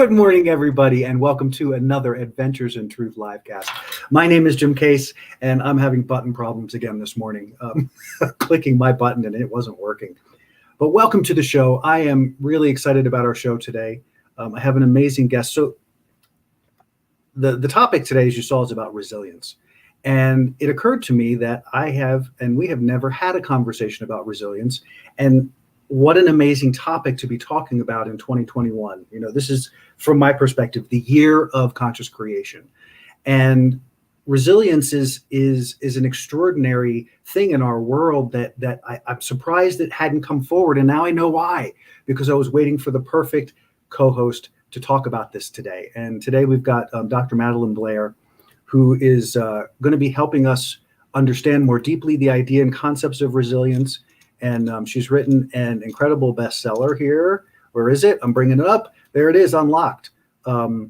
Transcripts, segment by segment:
Good morning, everybody, and welcome to another Adventures in Truth livecast. My name is Jim Case, and I'm having button problems again this morning. Clicking my button and it wasn't working. But welcome to the show. I am really excited about our show today. I have an amazing guest. So the topic today, as you saw, is about resilience. And it occurred to me that we have never had a conversation about resilience. And what an amazing topic to be talking about in 2021. You know, this is, from my perspective, the year of conscious creation. And resilience is an extraordinary thing in our world that I'm surprised it hadn't come forward. And now I know why, because I was waiting for the perfect co-host to talk about this today. And today we've got Dr. Madelyn Blair, who is going to be helping us understand more deeply the idea and concepts of resilience. And she's written an incredible bestseller here. Where is it? I'm bringing it up. There it is, Unlocked. So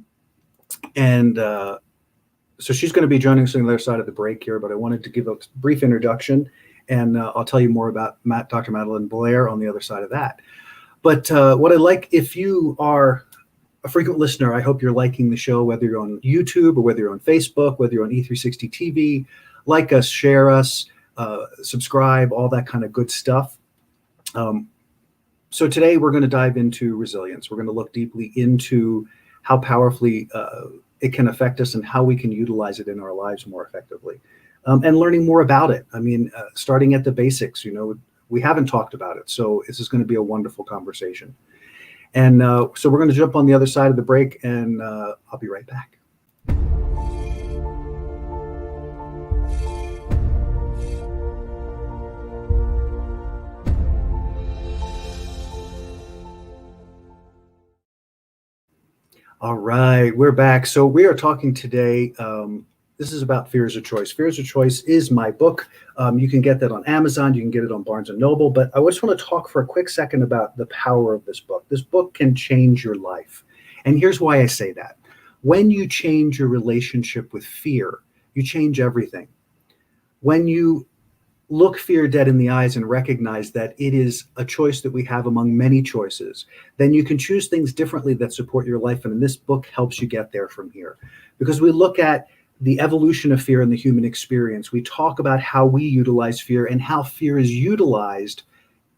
she's going to be joining us on the other side of the break here, but I wanted to give a brief introduction, and I'll tell you more about Dr. Madelyn Blair on the other side of that. But what I like, if you are a frequent listener, I hope you're liking the show, whether you're on YouTube or whether you're on Facebook, whether you're on E360 TV. Like us, share us. Subscribe, all that kind of good stuff. So today we're going to dive into resilience. We're going to look deeply into how powerfully it can affect us and how we can utilize it in our lives more effectively, and learning more about it. I mean, starting at the basics, you know, we haven't talked about it. So this is going to be a wonderful conversation. And so we're going to jump on the other side of the break, and I'll be right back. All right, we're back. So we are talking today. This is about Fear is a Choice. Fear is a Choice is my book. You can get that on Amazon. You can get it on Barnes & Noble. But I just want to talk for a quick second about the power of this book. This book can change your life. And here's why I say that. When you change your relationship with fear, you change everything. When you look fear dead in the eyes and recognize that it is a choice that we have among many choices, then you can choose things differently that support your life. And this book helps you get there from here. Because we look at the evolution of fear in the human experience. We talk about how we utilize fear and how fear is utilized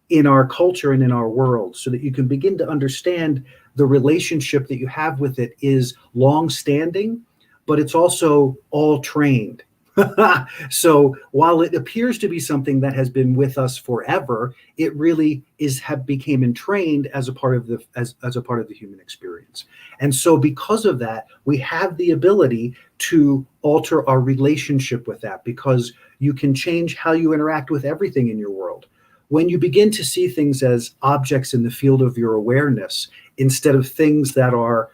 in our culture and in our world, so that you can begin to understand the relationship that you have with it is long-standing, but it's also all trained. So while it appears to be something that has been with us forever, it really became entrained as a part of the human experience. And so because of that, we have the ability to alter our relationship with that, because you can change how you interact with everything in your world. When you begin to see things as objects in the field of your awareness, instead of things that are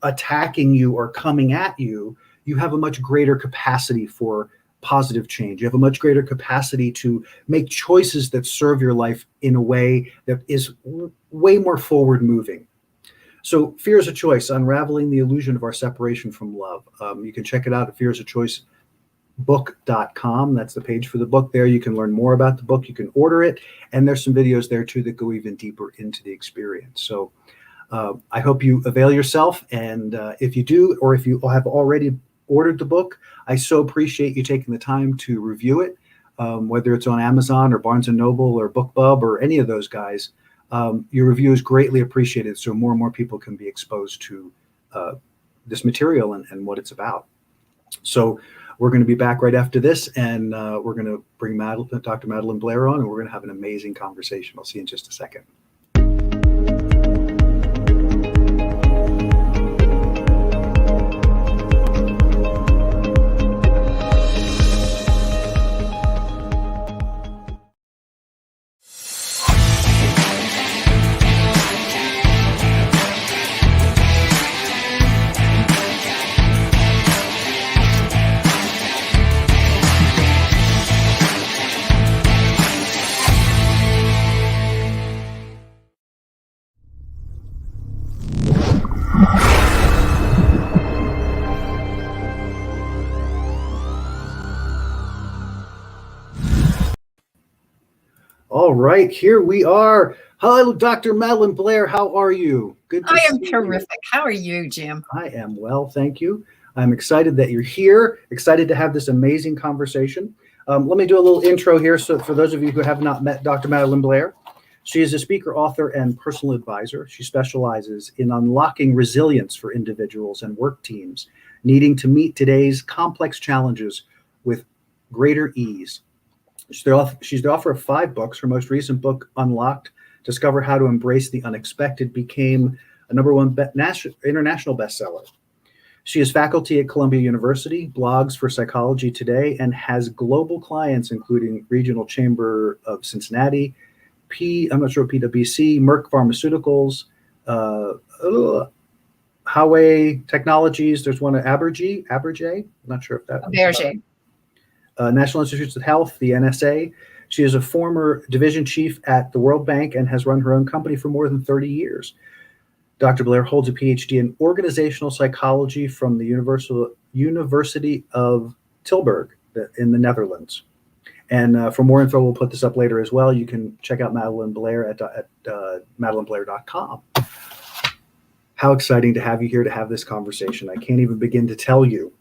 attacking you or coming at you, you have a much greater capacity for positive change. You have a much greater capacity to make choices that serve your life in a way that is way more forward moving. So Fear is a Choice, Unraveling the Illusion of Our Separation from Love. You can check it out at fearisachoicebook.com. That's the page for the book there. You can learn more about the book. You can order it. And there's some videos there too that go even deeper into the experience. So I hope you avail yourself. And if you do, or if you have already ordered the book, I so appreciate you taking the time to review it, whether it's on Amazon or Barnes & Noble or BookBub or any of those guys. Your review is greatly appreciated, so more and more people can be exposed to this material and what it's about. So we're going to be back right after this, and we're going to bring Dr. Madelyn Blair on, and we're going to have an amazing conversation. I'll see you in just a second. All right, here we are. Hello, Dr. Madelyn Blair. How are you? Good to I see am you. terrific. How are you, Jim? I am well, thank you. I'm excited that you're here, excited to have this amazing conversation. Let me do a little intro here. So for those of you who have not met Dr. Madelyn Blair, she is a speaker, author, and personal advisor. She specializes in unlocking resilience for individuals and work teams needing to meet today's complex challenges with greater ease. She's the author of 5 books. Her most recent book, Unlocked, Discover How to Embrace the Unexpected, became a #1 international bestseller. She is faculty at Columbia University, blogs for Psychology Today, and has global clients including Regional Chamber of Cincinnati, I'm not sure, PwC, Merck Pharmaceuticals, Huawei Technologies. There's one at ABERJE. I'm not sure if that. ABERJE. National Institutes of Health, the NSA. She is a former division chief at the World Bank and has run her own company for more than 30 years. Dr. Blair holds a PhD in organizational psychology from the University of Tilburg in the Netherlands. And for more info, we'll put this up later as well. You can check out Madelyn Blair at madelynblair.com. How exciting to have you here to have this conversation. I can't even begin to tell you.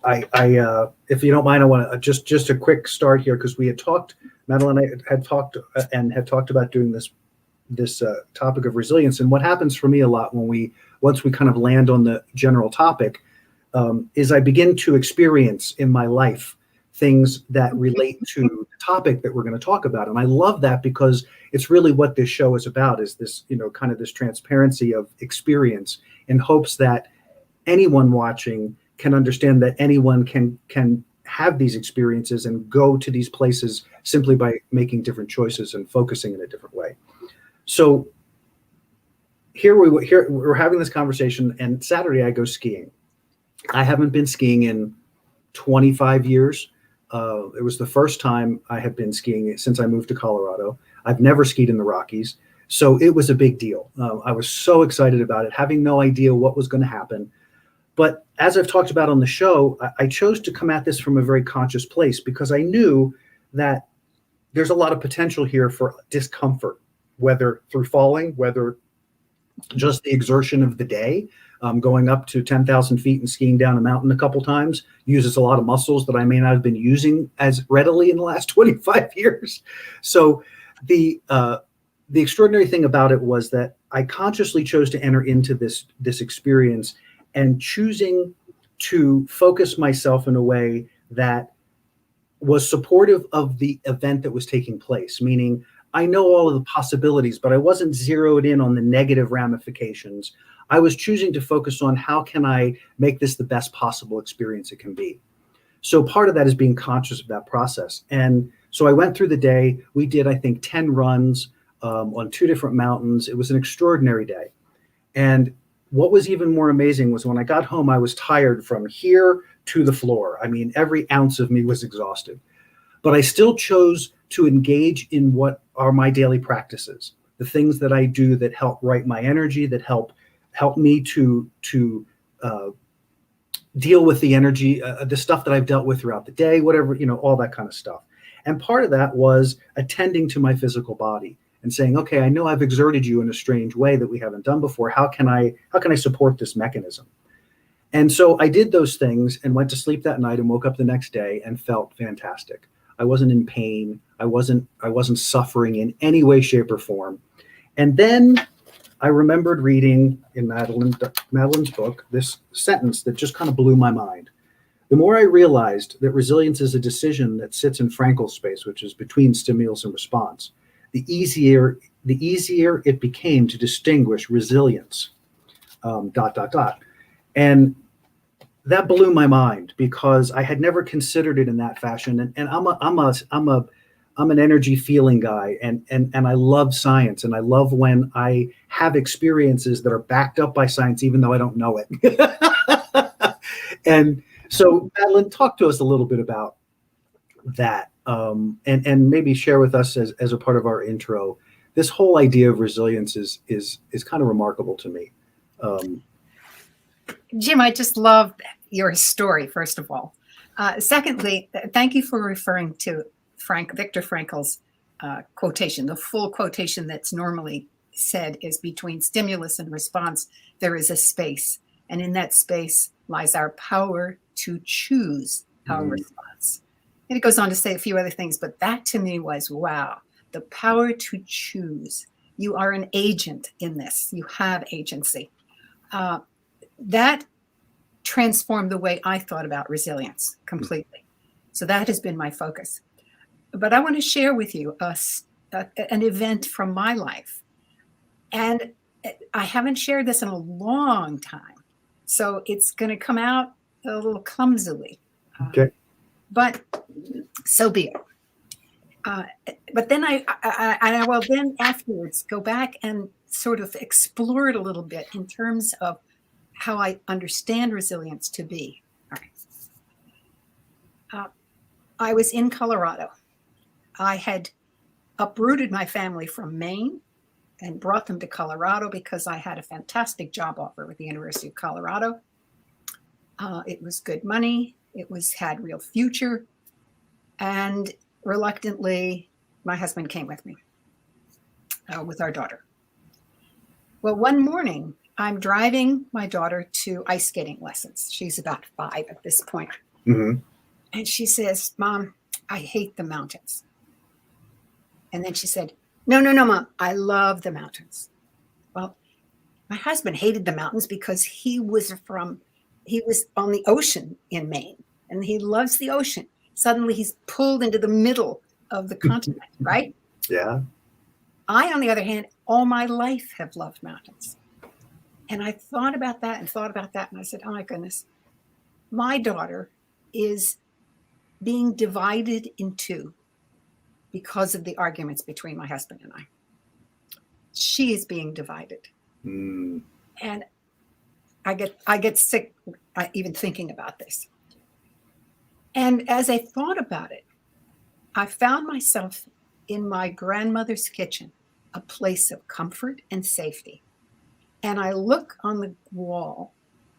If you don't mind, I want to just a quick start here because we had talked, Madelyn and I had talked about doing this topic of resilience. And what happens for me a lot once we kind of land on the general topic is I begin to experience in my life things that relate to the topic that we're going to talk about. And I love that because it's really what this show is about, is this, kind of this transparency of experience in hopes that anyone watching can understand that anyone can have these experiences and go to these places simply by making different choices and focusing in a different way. So here we're having this conversation, and Saturday I go skiing. I haven't been skiing in 25 years. It was the first time I had been skiing since I moved to Colorado. I've never skied in the Rockies, so it was a big deal. I was so excited about it, having no idea what was going to happen. But as I've talked about on the show, I chose to come at this from a very conscious place because I knew that there's a lot of potential here for discomfort, whether through falling, whether just the exertion of the day. Going up to 10,000 feet and skiing down a mountain a couple times uses a lot of muscles that I may not have been using as readily in the last 25 years. So the extraordinary thing about it was that I consciously chose to enter into this experience and choosing to focus myself in a way that was supportive of the event that was taking place, meaning I know all of the possibilities, but I wasn't zeroed in on the negative ramifications. I was choosing to focus on how can I make this the best possible experience it can be. So part of that is being conscious of that process. And so I went through the day. We did, I think, 10 runs on 2 different mountains. It was an extraordinary day. And what was even more amazing was when I got home, I was tired from here to the floor. I mean, every ounce of me was exhausted. But I still chose to engage in what are my daily practices, the things that I do that help right my energy, that help me to deal with the energy, the stuff that I've dealt with throughout the day, whatever, all that kind of stuff. And part of that was attending to my physical body and saying, okay, I know I've exerted you in a strange way that we haven't done before. How can I support this mechanism? And so I did those things and went to sleep that night and woke up the next day and felt fantastic. I wasn't in pain. I wasn't suffering in any way, shape, or form. And then I remembered reading in Madelyn's book this sentence that just kind of blew my mind. The more I realized that resilience is a decision that sits in Frankel's space, which is between stimulus and response, the easier it became to distinguish resilience. ... And that blew my mind because I had never considered it in that fashion. And I'm an energy feeling guy, and I love science, and I love when I have experiences that are backed up by science, even though I don't know it. And so, Madelyn, talk to us a little bit about that, and maybe share with us as a part of our intro. This whole idea of resilience is kind of remarkable to me. Jim, I just love your story, first of all. Secondly, thank you for referring to Viktor Frankl's quotation. The full quotation that's normally said is between stimulus and response, there is a space. And in that space lies our power to choose our response. And it goes on to say a few other things, but that to me was, wow, the power to choose. You are an agent in this. You have agency. That transformed the way I thought about resilience completely. So that has been my focus. But I want to share with you an event from my life. And I haven't shared this in a long time. So it's going to come out a little clumsily. Okay. But so be it. But then I will then afterwards go back and sort of explore it a little bit in terms of how I understand resilience to be. All right. I was in Colorado. I had uprooted my family from Maine and brought them to Colorado because I had a fantastic job offer with the University of Colorado. It was good money. It had real future. And reluctantly, my husband came with me, with our daughter. Well, one morning, I'm driving my daughter to ice skating lessons. She's about 5 at this point. Mm-hmm. And she says, Mom, I hate the mountains. And then she said, No, Mom, I love the mountains. Well, my husband hated the mountains because he was on the ocean in Maine, and he loves the ocean. Suddenly he's pulled into the middle of the continent, right? Yeah. I, on the other hand, all my life have loved mountains. And I thought about that, and I said, oh my goodness, my daughter is being divided in two because of the arguments between my husband and I. She is being divided. And I get sick even thinking about this. And as I thought about it, I found myself in my grandmother's kitchen, a place of comfort and safety. And I look on the wall,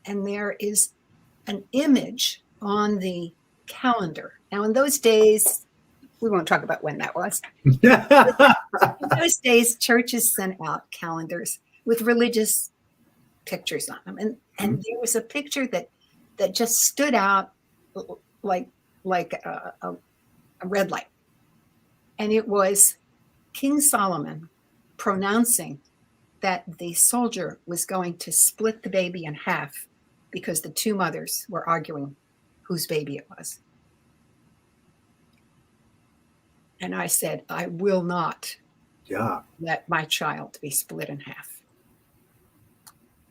and there is an image on the calendar. Now, in those days, we won't talk about when that was. In those days, churches sent out calendars with religious pictures on them. And there was a picture that just stood out like a red light. And it was King Solomon pronouncing that the soldier was going to split the baby in half because the two mothers were arguing whose baby it was. And I said, I will not let my child be split in half.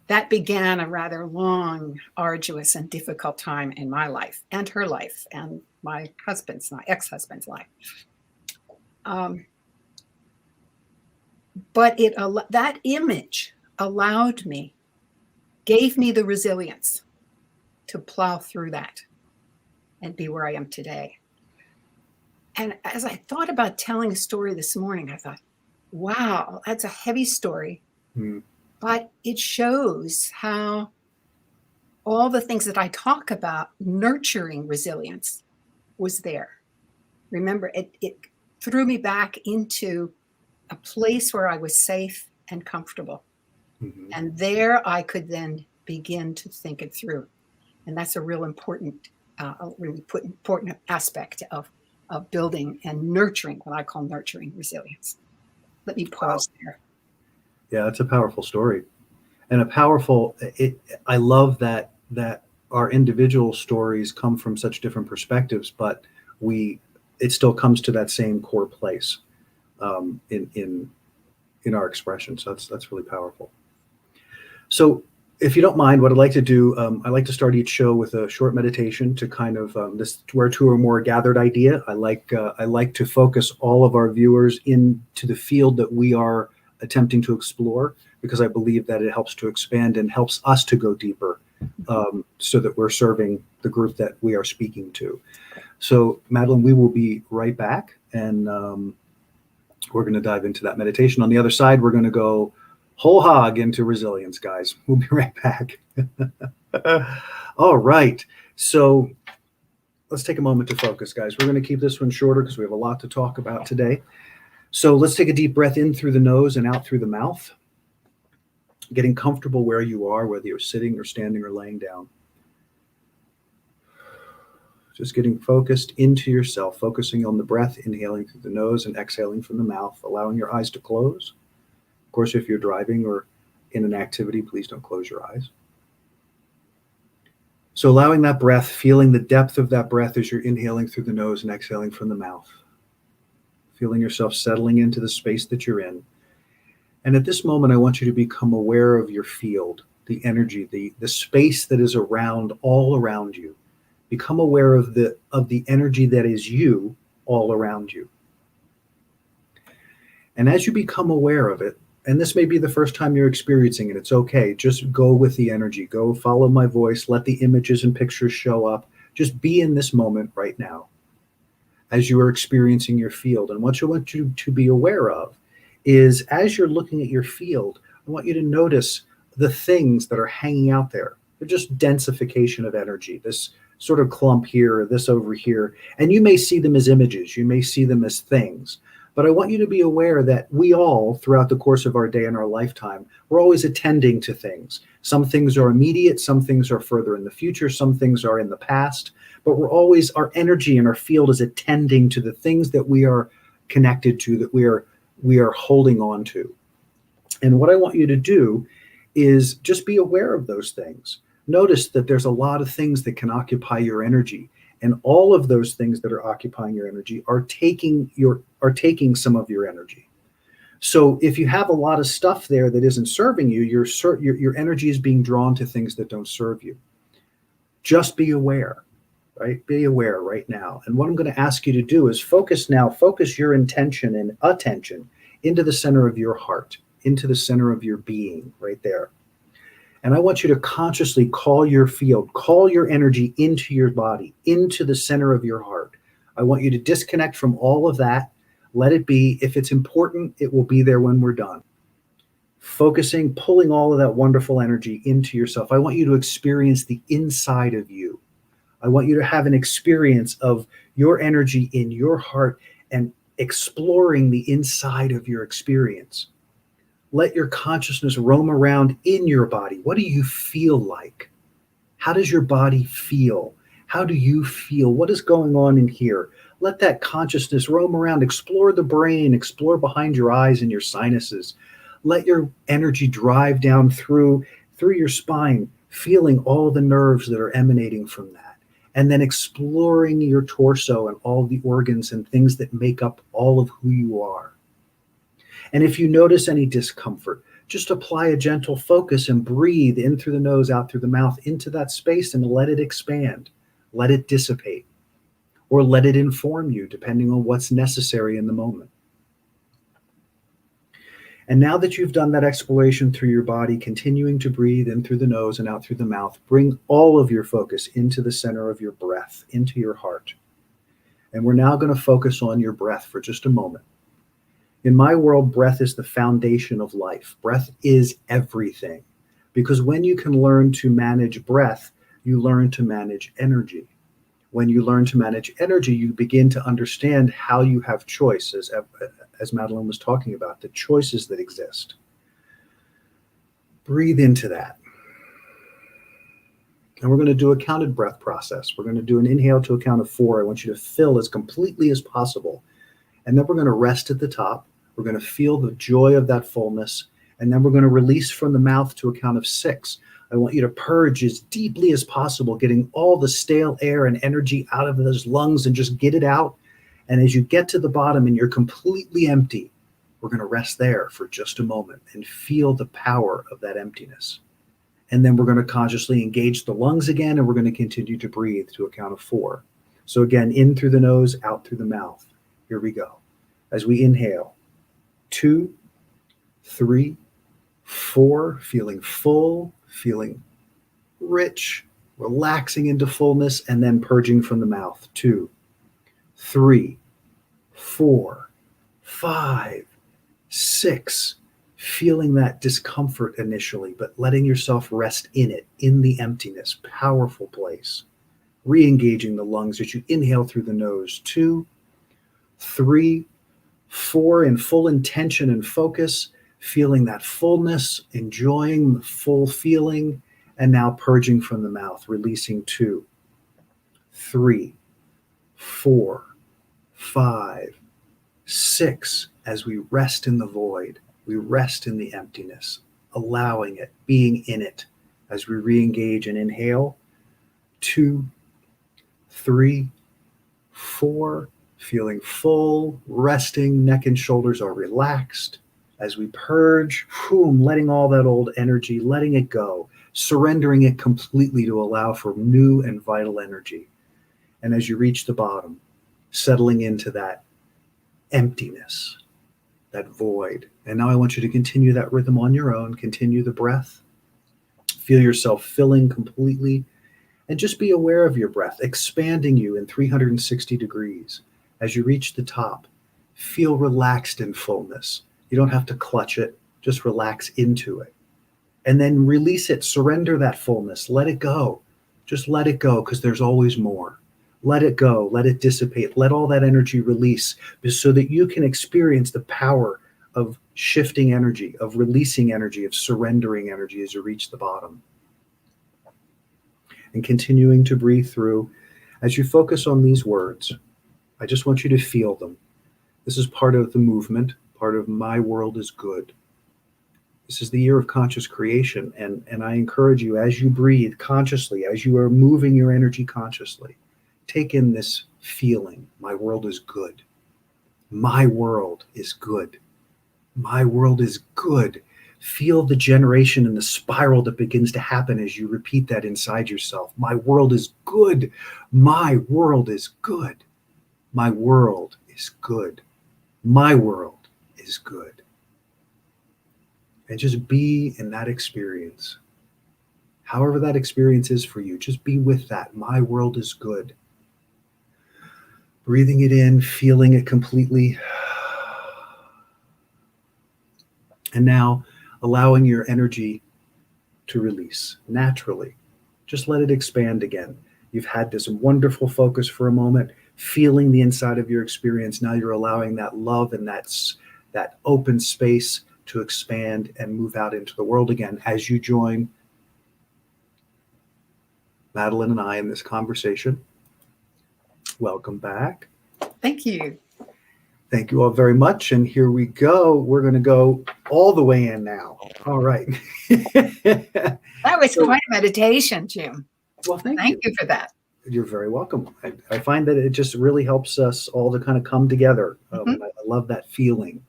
That began a rather long, arduous, and difficult time in my life and her life and my ex-husband's life. But that image gave me the resilience to plow through that and be where I am today. And as I thought about telling a story this morning, I thought, wow, that's a heavy story, but it shows how all the things that I talk about nurturing resilience was there. Remember, it threw me back into a place where I was safe and comfortable. And there I could then begin to think it through. And that's a real important, important aspect of building and nurturing, what I call nurturing resilience. Let me pause there. Yeah, it's a powerful story. And I love that our individual stories come from such different perspectives, but it still comes to that same core place in our expression. So that's really powerful. So if you don't mind, what I'd like to do, I like to start each show with a short meditation to kind of this where two or more gathered idea. I like to focus all of our viewers into the field that we are attempting to explore, because I believe that it helps to expand and helps us to go deeper, so that we're serving the group that we are speaking to. So Madelyn, we will be right back, and we're going to dive into that meditation. On the other side, we're going to go whole hog into resilience, guys. We'll be right back. All right. So let's take a moment to focus, guys. We're going to keep this one shorter because we have a lot to talk about today. So let's take a deep breath in through the nose and out through the mouth, getting comfortable where you are, whether you're sitting or standing or laying down. Just getting focused into yourself, focusing on the breath, inhaling through the nose and exhaling from the mouth, allowing your eyes to close. Of course, if you're driving or in an activity, please don't close your eyes. So allowing that breath, feeling the depth of that breath as you're inhaling through the nose and exhaling from the mouth. Feeling yourself settling into the space that you're in. And at this moment, I want you to become aware of your field, the energy, the space that is around, all around you. Become aware of the energy that is you all around you. And as you become aware of it, and this may be the first time you're experiencing it, it's okay. Just go with the energy. Go follow my voice. Let the images and pictures show up. Just be in this moment right now as you are experiencing your field. And what I want you to be aware of is, as you're looking at your field, I want you to notice the things that are hanging out there. They're just densification of energy, this sort of clump here, or this over here. And you may see them as images. You may see them as things. But I want you to be aware that we all, throughout the course of our day and our lifetime, we're always attending to things. Some things are immediate, some things are further in the future, some things are in the past, but we're always, our energy and our field is attending to the things that we are connected to, that we are holding on to. And what I want you to do is just be aware of those things. Notice that there's a lot of things that can occupy your energy. And all of those things that are occupying your energy are taking some of your energy. So if you have a lot of stuff there that isn't serving you, your energy is being drawn to things that don't serve you. Just be aware, right? Be aware right now. And what I'm going to ask you to do is focus your intention and attention into the center of your heart, into the center of your being right there. And I want you to consciously call your field, call your energy into your body, into the center of your heart. I want you to disconnect from all of that. Let it be. If it's important, it will be there when we're done. Focusing, pulling all of that wonderful energy into yourself. I want you to experience the inside of you. I want you to have an experience of your energy in your heart and exploring the inside of your experience. Let your consciousness roam around in your body. What do you feel like? How does your body feel? How do you feel? What is going on in here? Let that consciousness roam around. Explore the brain. Explore behind your eyes and your sinuses. Let your energy drive down through your spine, feeling all the nerves that are emanating from that. And then exploring your torso and all the organs and things that make up all of who you are. And if you notice any discomfort, just apply a gentle focus and breathe in through the nose, out through the mouth, into that space, and let it expand. Let it dissipate, or let it inform you, depending on what's necessary in the moment. And now that you've done that exploration through your body, continuing to breathe in through the nose and out through the mouth, bring all of your focus into the center of your breath, into your heart. And we're now going to focus on your breath for just a moment. In my world, breath is the foundation of life. Breath is everything. Because when you can learn to manage breath, you learn to manage energy. When you learn to manage energy, you begin to understand how you have choice, as Madelyn was talking about, the choices that exist. Breathe into that. And we're going to do a counted breath process. We're going to do an inhale to a count of 4. I want you to fill as completely as possible. And then we're going to rest at the top. We're going to feel the joy of that fullness. And then we're going to release from the mouth to a count of 6. I want you to purge as deeply as possible, getting all the stale air and energy out of those lungs and just get it out. And as you get to the bottom and you're completely empty, we're going to rest there for just a moment and feel the power of that emptiness. And then we're going to consciously engage the lungs again, and we're going to continue to breathe to a count of 4. So again, in through the nose, out through the mouth. Here we go. As we inhale, 2, 3, 4, feeling full, feeling rich, relaxing into fullness, and then purging from the mouth. 2, 3, 4, 5, 6. Feeling that discomfort initially, but letting yourself rest in it, in the emptiness. Powerful place. Re-engaging the lungs as you inhale through the nose. 2, 3, 4 in full intention and focus, feeling that fullness, enjoying the full feeling, and now purging from the mouth, releasing 2, 3, 4, 5, 6, as we rest in the void, we rest in the emptiness, allowing it, being in it, as we re-engage and inhale, 2, 3, 4, feeling full, resting, neck and shoulders are relaxed. As we purge, letting all that old energy, letting it go, surrendering it completely to allow for new and vital energy. And as you reach the bottom, settling into that emptiness, that void. And now I want you to continue that rhythm on your own. Continue the breath. Feel yourself filling completely. And just be aware of your breath, expanding you in 360 degrees. As you reach the top, feel relaxed in fullness. You don't have to clutch it. Just relax into it. And then release it. Surrender that fullness. Let it go. Just let it go, because there's always more. Let it go. Let it dissipate. Let all that energy release, so that you can experience the power of shifting energy, of releasing energy, of surrendering energy as you reach the bottom. And continuing to breathe through. As you focus on these words, I just want you to feel them. This is part of the movement, part of My World is Good. This is the year of conscious creation, and I encourage you, as you breathe consciously, as you are moving your energy consciously, take in this feeling. My world is good. My world is good. My world is good. Feel the generation and the spiral that begins to happen as you repeat that inside yourself. My world is good. My world is good. My world is good. My world is good. And just be in that experience. However that experience is for you, just be with that. My world is good. Breathing it in, feeling it completely. And now allowing your energy to release naturally. Just let it expand again. You've had this wonderful focus for a moment, feeling the inside of your experience. Now you're allowing that love and that open space to expand and move out into the world again as you join Madelyn and I in this conversation. Welcome back. Thank you. Thank you all very much. And here we go. We're going to go all the way in now. All right. That was quite a meditation, Jim. Well, thank you for that. You're very welcome. I find that it just really helps us all to kind of come together. I love that feeling.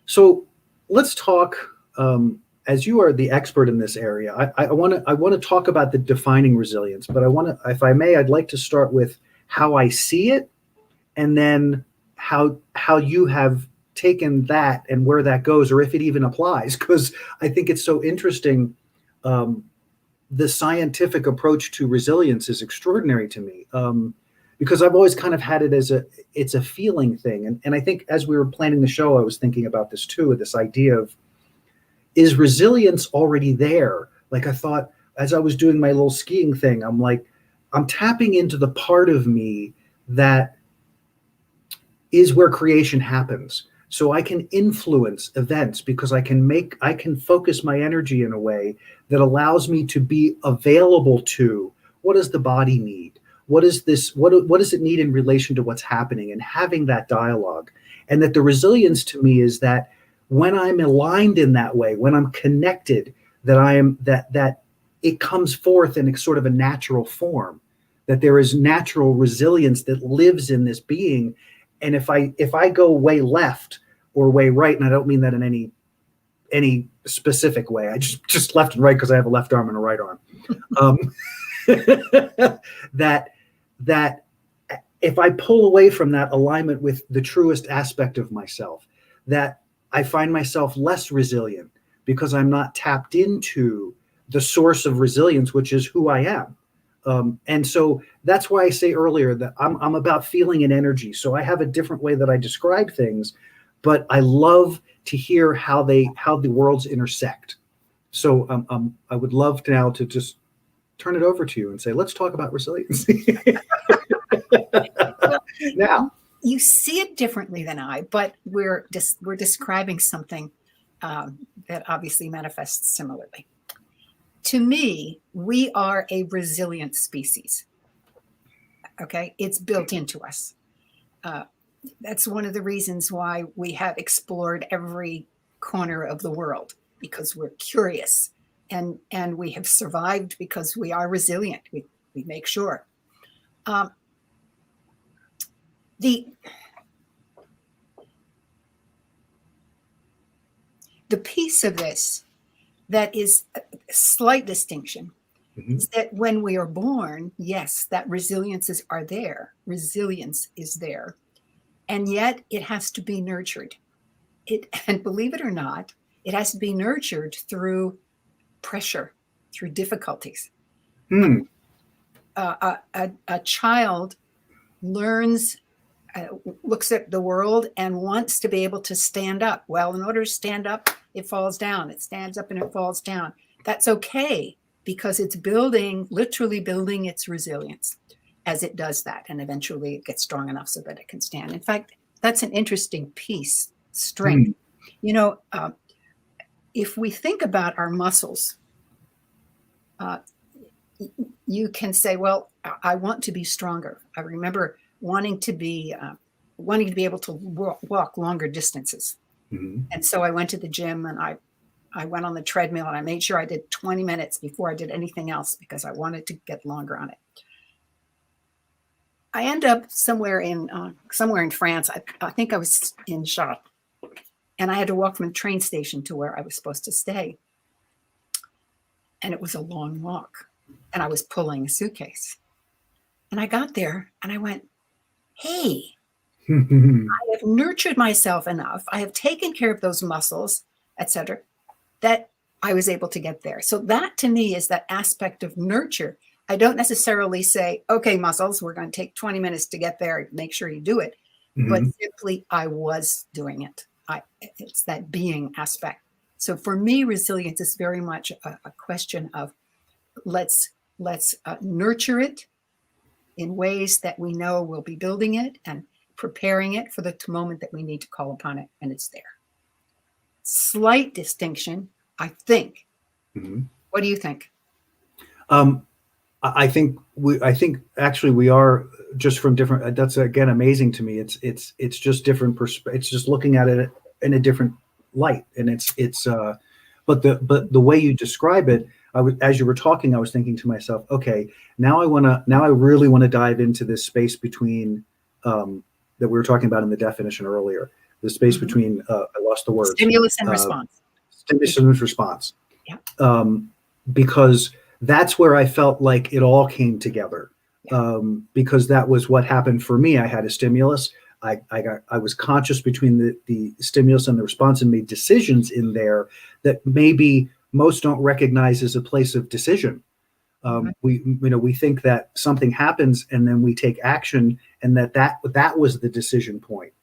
So let's talk, as you are the expert in this area, I want to talk about the defining resilience, but if I may, I'd like to start with how I see it, and then how you have taken that and where that goes, or if it even applies, because I think it's so interesting. The scientific approach to resilience is extraordinary to me, because I've always kind of had it as it's a feeling thing. And I think as we were planning the show, I was thinking about this too, this idea of, is resilience already there? Like, I thought as I was doing my little skiing thing, I'm like, I'm tapping into the part of me that is where creation happens. So I can influence events because I can focus my energy in a way that allows me to be available to, what does the body need? What is this? What does it need in relation to what's happening? And having that dialogue. And that the resilience to me is that when I'm aligned in that way, when I'm connected, that it comes forth in a sort of a natural form, that there is natural resilience that lives in this being. And if I go way left or way right, and I don't mean that in any specific way, I just left and right because I have a left arm and a right arm. That if I pull away from that alignment with the truest aspect of myself, that I find myself less resilient because I'm not tapped into the source of resilience, which is who I am. And so that's why I say earlier that I'm about feeling and energy. So I have a different way that I describe things, but I love to hear how the worlds intersect. So I would love now to just turn it over to you and say, let's talk about resilience. Now. you see it differently than I, but we're describing something that obviously manifests similarly. To me, we are a resilient species. Okay, it's built into us. That's one of the reasons why we have explored every corner of the world, because we're curious, and we have survived because we are resilient. We make sure. The piece of this that is a slight distinction is that when we are born, yes, that resilience is there, and yet it has to be nurtured. And believe it or not, it has to be nurtured through pressure, through difficulties. A child learns, looks at the world and wants to be able to stand up. Well, in order to stand up, it falls down. It stands up and it falls down. That's okay, because it's literally building its resilience as it does that. And eventually it gets strong enough so that it can stand. In fact, that's an interesting piece, strength. If we think about our muscles, you can say, well, I want to be stronger. I remember wanting to be able to walk longer distances. And so I went to the gym, and I went on the treadmill, and I made sure I did 20 minutes before I did anything else, because I wanted to get longer on it. I end up somewhere in France. I think I was in Chartres, and I had to walk from the train station to where I was supposed to stay. And it was a long walk, and I was pulling a suitcase. And I got there and I went, hey, I have nurtured myself enough. I have taken care of those muscles, etc., that I was able to get there. So that, to me, is that aspect of nurture. I don't necessarily say, okay, muscles, we're going to take 20 minutes to get there. Make sure you do it. But simply, I was doing it. It's that being aspect. So for me, resilience is very much a question of let's nurture it in ways that we know we'll be building it and preparing it for the moment that we need to call upon it, and it's there. Slight distinction, I think. What do you think? I think actually we are just from different. That's again amazing to me. It's just different. It's just looking at it in a different light, and but the way you describe it, as you were talking, I was thinking to myself, okay, now I really want to dive into this space between that we were talking about in the definition earlier. The space between I lost the word. Stimulus and response. Stimulus and response. Yeah. Because that's where I felt like it all came together. Because that was what happened for me. I had a stimulus. I was conscious between the stimulus and the response, and made decisions in there that maybe most don't recognize as a place of decision. We think that something happens and then we take action, and that was the decision point.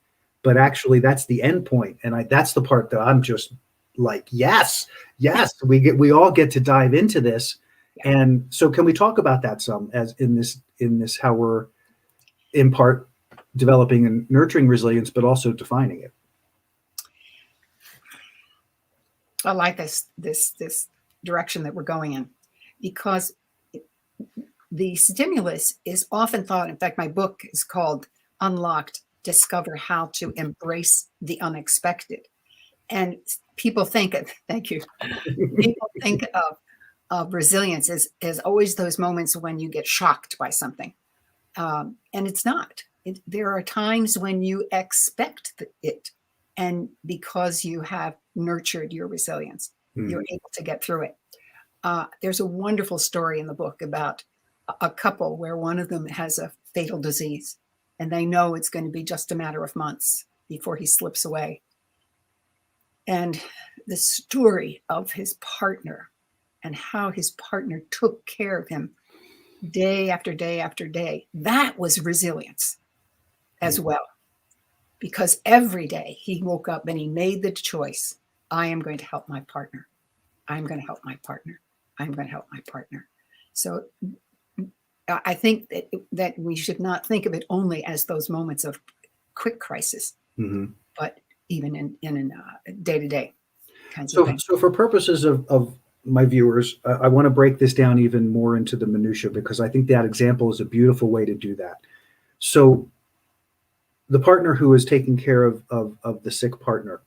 But actually, that's the end point, and that's the part that I'm just like, yes, we all get to dive into this. And so, can we talk about that some, as in this how we're in part developing and nurturing resilience, but also defining it? I like this direction that we're going in, because the stimulus is often thought. In fact, my book is called Unlocked: Discover How to Embrace the Unexpected. And people think of, thank you. People think of resilience as always those moments when you get shocked by something, and it's not. There are times when you expect it, and because you have nurtured your resilience, you're able to get through it. There's a wonderful story in the book about a couple where one of them has a fatal disease, and they know it's going to be just a matter of months before he slips away. And the story of his partner and how his partner took care of him day after day after day, that was resilience as well. Because every day he woke up and he made the choice, I am going to help my partner. I'm going to help my partner. I'm going to help my partner. So I think that we should not think of it only as those moments of quick crisis, Hmm. but even in day-to-day kinds of So, things. so for purposes of my viewers, I want to break this down even more into the minutia because I think that example is a beautiful way to do that. So, the partner who is taking care of the sick partner,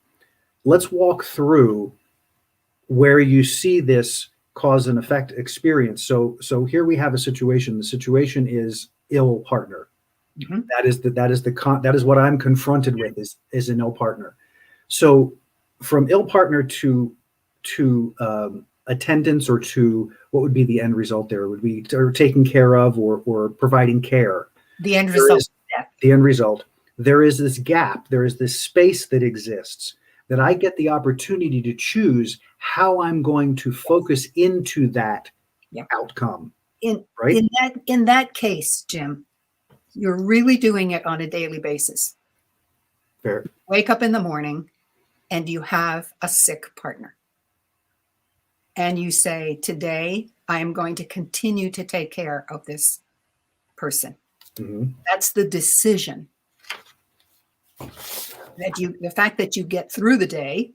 let's walk through where you see this cause and effect experience. So here we have a situation. The situation is ill partner. Mhm. That is what I'm confronted with is an ill partner. So from ill partner to attendance, or to what would be the end result there, would be or taking care of, or providing care. The end There result is of that. the end result. There is this gap. There is this space that exists that I get the opportunity to choose how I'm going to focus into that Yeah. outcome. In Right? in that case, Jim, you're really doing it on a daily basis. Fair. Wake up in the morning and you have a sick partner. And you say, today I am going to continue to take care of this person. Mhm. That's the decision. The fact that you get through the day,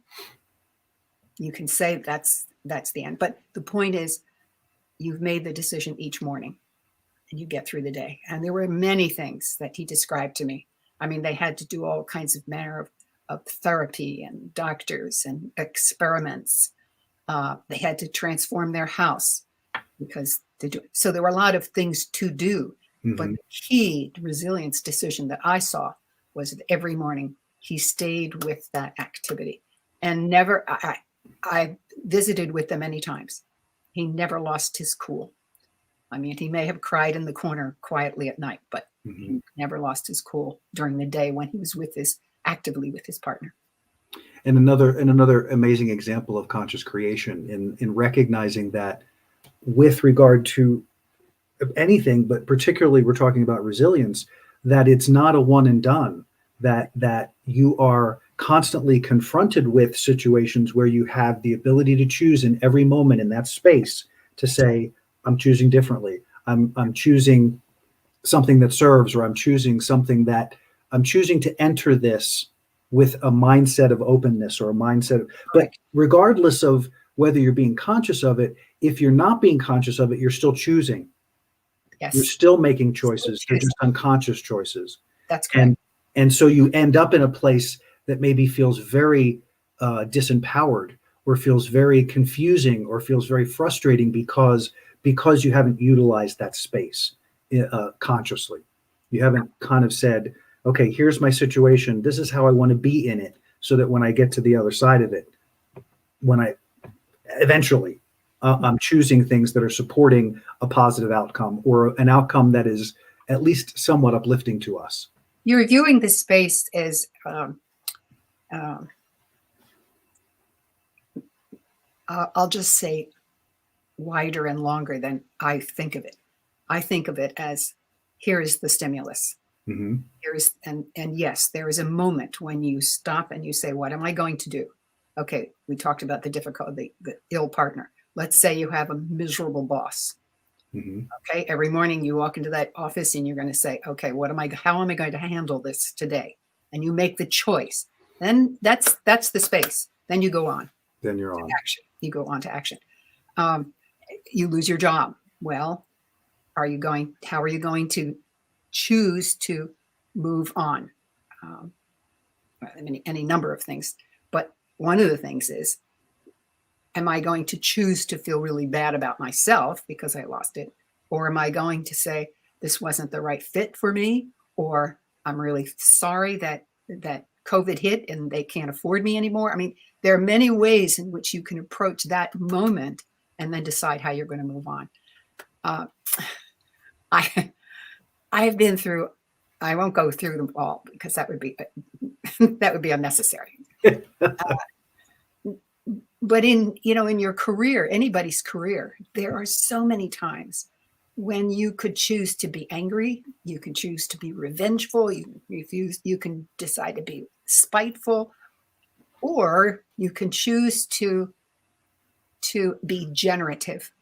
you can say that's the end. But the point is, you've made the decision each morning and you get through the day. And there were many things that he described to me. I mean, they had to do all kinds of manner of therapy and doctors and experiments. They had to transform their house because they do. So there were a lot of things to do. But Mhm. the key resilience decision that I saw was that every morning he stayed with that activity and never, I visited with them many times. He never lost his cool. I mean, he may have cried in the corner quietly at night, but Mhm. he never lost his cool during the day when he was actively with his partner. And another amazing example of conscious creation in recognizing that with regard to anything, but particularly we're talking about resilience, that it's not a one and done, that you are constantly confronted with situations where you have the ability to choose in every moment in that space to say, I'm choosing differently. I'm choosing something that serves, or I'm choosing to enter this with a mindset of openness, or a mindset of, but Correct. regardless of whether you're being conscious of it, if you're not being conscious of it, you're still choosing. You're Yes. still making Still choices. They're choosing. just unconscious choices. That's correct. And so you end up in a place that maybe feels very disempowered, or feels very confusing, or feels very frustrating because you haven't utilized that space consciously. You haven't kind of said, okay, here's my situation. This is how I want to be in it, so that when I get to the other side of it, when I eventually I'm choosing things that are supporting a positive outcome, or an outcome that is at least somewhat uplifting to us. You're viewing this space as I'll just say wider and longer than I think of it. I think of it as, here is the stimulus. Mm-hmm. And yes, there is a moment when you stop and you say, what am I going to do? Okay, we talked about the difficulty, the ill partner. Let's say you have a miserable boss. Mm-hmm. Okay, every morning you walk into that office and you're going to say, okay, how am I going to handle this today? And you make the choice. Then that's the space. Then you go on Then you're to on. action. You go on to action. You lose your job. Well, how are you going to choose to move on? Um, any number of things. But one of the things is, am I going to choose to feel really bad about myself because I lost it? Or am I going to say, this wasn't the right fit for me? Or I'm really sorry that COVID hit and they can't afford me anymore. I mean, there are many ways in which you can approach that moment and then decide how you're going to move on. Uh, I I have been through. I won't go through them all because that would be unnecessary. But in your career, anybody's career, there are so many times when you could choose to be angry, you can choose to be revengeful, you can decide to be spiteful, or you can choose to be generative.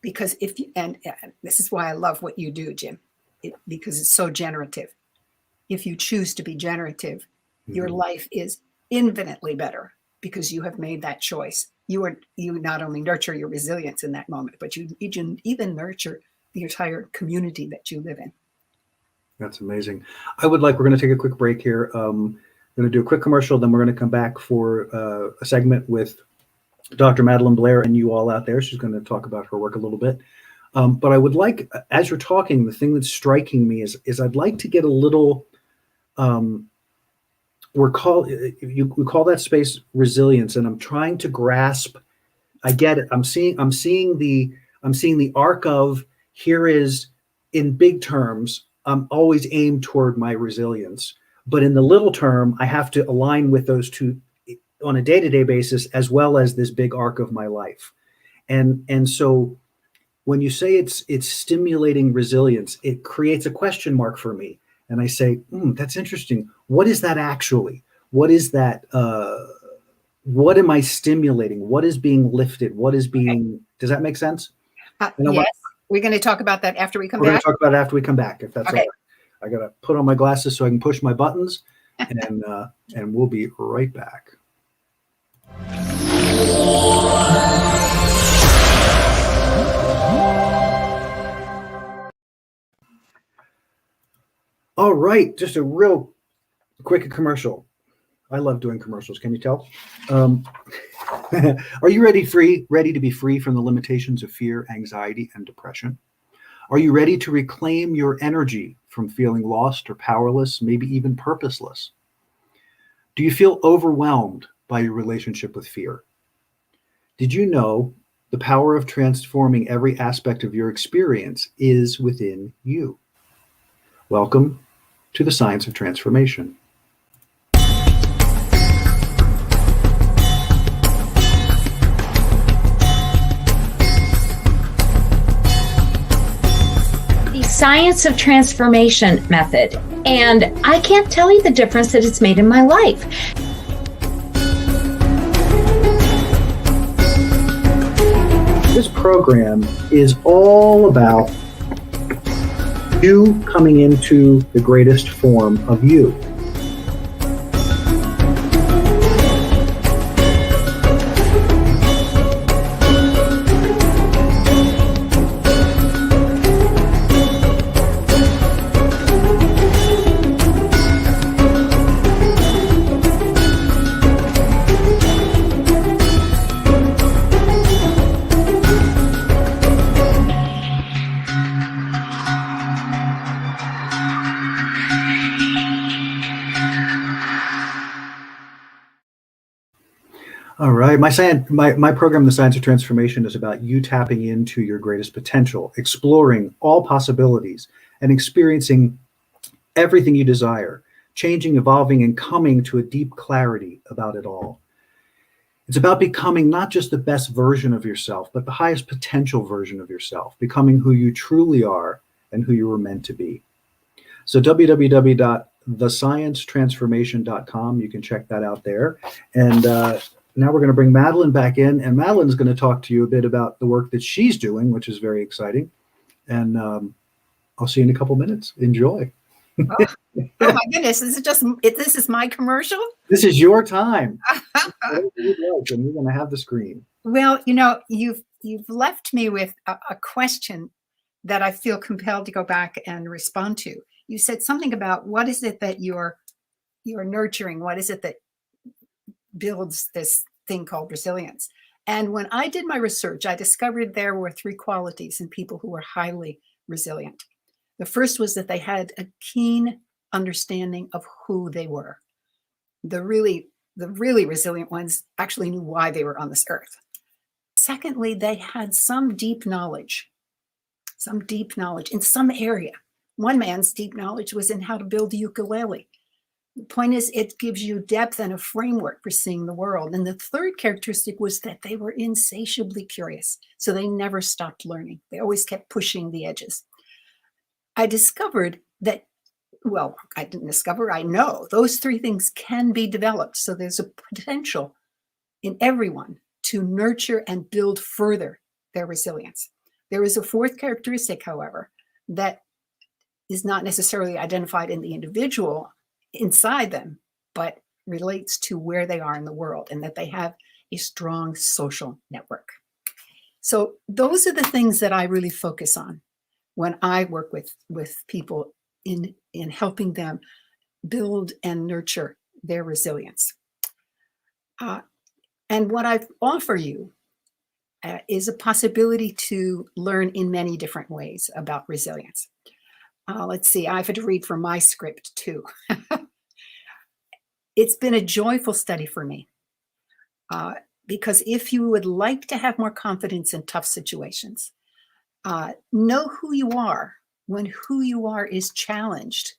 Because and this is why I love what you do, Jim, because it's so generative. if you choose to be generative, your life is infinitely better because you have made that choice. You not only nurture your resilience in that moment, but you even nurture the entire community that you live in. That's amazing. We're going to take a quick break here. I'm going to do a quick commercial, then we're going to come back for a segment with Dr. Madelyn Blair and you all out there. She's going to talk about her work a little bit. But I would like, as you're talking, the thing that's striking me is I'd like to get a little, we call that space resilience, and I'm trying to grasp. I get it. I'm seeing the arc of, here is, in big terms, I'm always aimed toward my resilience, but in the little term, I have to align with those two on a day-to-day basis, as well as this big arc of my life. And so when you say it's stimulating resilience, it creates a question mark for me. And I say, that's interesting. What is that actually? What is that? What am I stimulating? What is being lifted? What is being, does that make sense? Yes. We're going to talk about that after we come back. We're going to talk about it after we come back, if that's all right. I got to put on my glasses so I can push my buttons, and we'll be right back. All right, just a real quick commercial. I love doing commercials. Can you tell? Are you ready to be free from the limitations of fear, anxiety, and depression? Are you ready to reclaim your energy from feeling lost or powerless, maybe even purposeless? Do you feel overwhelmed by your relationship with fear? Did you know the power of transforming every aspect of your experience is within you? Welcome to the Science of Transformation. Science of Transformation method, and I can't tell you the difference that it's made in my life. This program is all about you coming into the greatest form of you. All right. My program, The Science of Transformation, is about you tapping into your greatest potential, exploring all possibilities, and experiencing everything you desire, changing, evolving, and coming to a deep clarity about it all. It's about becoming not just the best version of yourself, but the highest potential version of yourself, becoming who you truly are and who you were meant to be. So www.thesciencetransformation.com, you can check that out there. And now we're going to bring Madelyn back in, and Madelyn's going to talk to you a bit about the work that she's doing, which is very exciting. And I'll see you in a couple minutes. Enjoy. Oh my goodness! This is my commercial. This is your time. Whatever you'd like, and you're going to have the screen. Well, you've left me with a question that I feel compelled to go back and respond to. You said something about what is it that you're nurturing? What is it that builds this thing called resilience? And when I did my research, I discovered there were 3 qualities in people who were highly resilient. The first was that they had a keen understanding of who they were. The really resilient ones actually knew why they were on this earth. Secondly, they had some deep knowledge in some area. One man's deep knowledge was in how to build a ukulele. The point is, it gives you depth and a framework for seeing the world. And the third characteristic was that they were insatiably curious. So they never stopped learning. They always kept pushing the edges. I discovered that, well, I didn't discover, I know those 3 things can be developed. So there's a potential in everyone to nurture and build further their resilience. There is a 4th characteristic, however, that is not necessarily identified in the individual inside them, but relates to where they are in the world and that they have a strong social network. So those are the things that I really focus on when I work with people in helping them build and nurture their resilience. And what I offer you is a possibility to learn in many different ways about resilience. Let's see, I've had to read from my script too. It's been a joyful study for me because if you would like to have more confidence in tough situations, know who you are when who you are is challenged.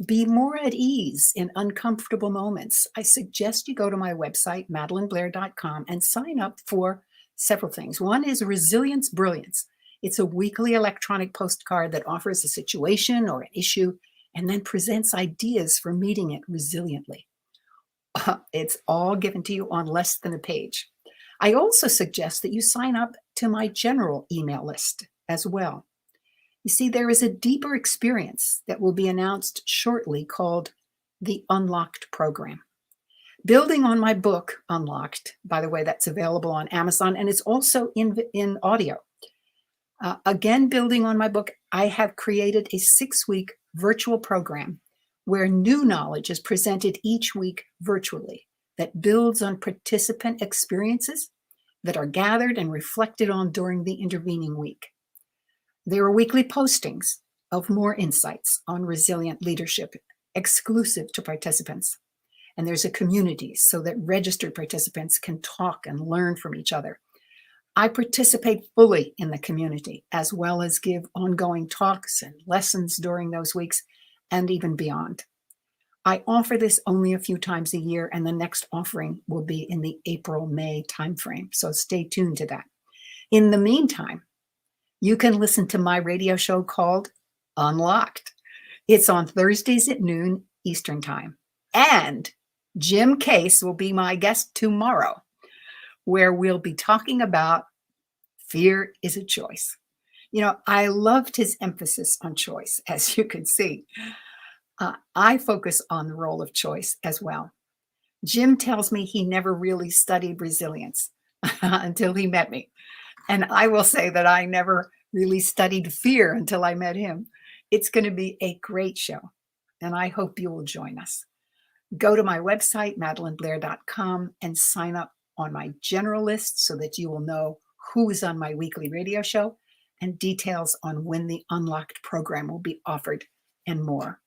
Be more at ease in uncomfortable moments. I suggest you go to my website, madelynblair.com, and sign up for several things. One is Resilience Brilliance. It's a weekly electronic postcard that offers a situation or an issue and then presents ideas for meeting it resiliently. It's all given to you on less than a page. I also suggest that you sign up to my general email list as well. You see, there is a deeper experience that will be announced shortly called the Unlocked Program. Building on my book, Unlocked, by the way, that's available on Amazon, and it's also in audio. Again, building on my book, I have created a 6-week virtual program where new knowledge is presented each week virtually that builds on participant experiences that are gathered and reflected on during the intervening week. There are weekly postings of more insights on resilient leadership exclusive to participants. And there's a community so that registered participants can talk and learn from each other. I participate fully in the community as well as give ongoing talks and lessons during those weeks and even beyond. I offer this only a few times a year, and the next offering will be in the April-May timeframe. So stay tuned to that. In the meantime, you can listen to my radio show called Unlocked. It's on Thursdays at noon Eastern Time. And Jim Case will be my guest tomorrow, where we'll be talking about fear is a choice. You know, I loved his emphasis on choice, as you can see. I focus on the role of choice as well. Jim tells me he never really studied resilience until he met me. And I will say that I never really studied fear until I met him. It's going to be a great show, and I hope you will join us. Go to my website, madelynblair.com, and sign up on my general list so that you will know who is on my weekly radio show and details on when the Unlocked program will be offered and more.